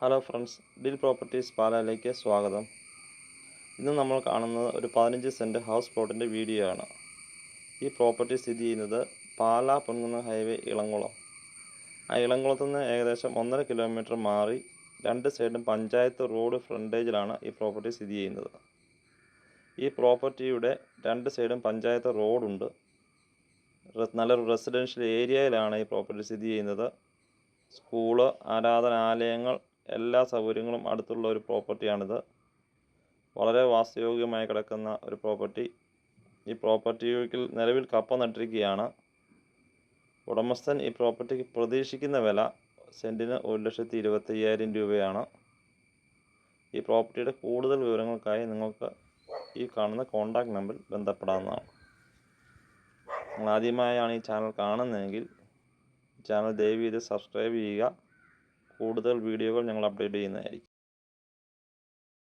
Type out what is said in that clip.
Hello friends, deal properties പാലായിലേക്ക് സ്വാഗതം. ഇന്ന് നമ്മൾ കാണുന്നത് ഒരു 15 സെൻറ്റ് ഹൗസ് പ്ലോട്ടിൻ്റെ വീഡിയോ ആണ്. ഈ പ്രോപ്പർട്ടി സ്ഥിതി ചെയ്യുന്നത് പാലാ പൊൻകുന്നം ഹൈവേ ഇളംകുളം. ആ ഇളംകുളത്തു നിന്ന് ഏകദേശം 1.5 കിലോമീറ്റർ മാറി 2 സൈഡും പഞ്ചായത്ത് റോഡ് ഫ്രണ്ടേജിലാണ് ഈ പ്രോപ്പർട്ടി സ്ഥിതി ചെയ്യുന്നത്. ഈ പ്രോപ്പർട്ടിയുടെ 2 സൈഡും പഞ്ചായത്ത് റോഡുണ്ട്. നല്ലൊരു റെസിഡൻഷ്യൽ ഏരിയയിലാണ് ഈ പ്രോപ്പർട്ടി സ്ഥിതി ചെയ്യുന്നത്. സ്കൂള്, ആരാധനാലയങ്ങൾ, എല്ലാ സൗകര്യങ്ങളും അടുത്തുള്ള ഒരു പ്രോപ്പർട്ടിയാണിത്. വളരെ വാസയോഗ്യമായി കിടക്കുന്ന ഒരു പ്രോപ്പർട്ടി. ഈ പ്രോപ്പർട്ടിക്ക് നിലവിൽ കപ്പ നട്ടിരിക്കുകയാണ്. ഉടമസ്ഥൻ ഈ പ്രോപ്പർട്ടിക്ക് പ്രതീക്ഷിക്കുന്ന വില സെൻറ്റിന് 1,25,000 രൂപയാണ്. ഈ പ്രോപ്പർട്ടിയുടെ കൂടുതൽ വിവരങ്ങൾക്കായി നിങ്ങൾക്ക് ഈ കാണുന്ന കോൺടാക്റ്റ് നമ്പറിൽ ബന്ധപ്പെടാവുന്നതാണ്. നിങ്ങൾ ആദ്യമായാണ് ഈ ചാനൽ കാണുന്നതെങ്കിൽ ചാനൽ ദയവ് ചെയ്ത് സബ്സ്ക്രൈബ് ചെയ്യുക. കൂടുതൽ വീഡിയോകൾ ഞങ്ങൾ അപ്ഡേറ്റ് ചെയ്യുന്നതായിരിക്കും.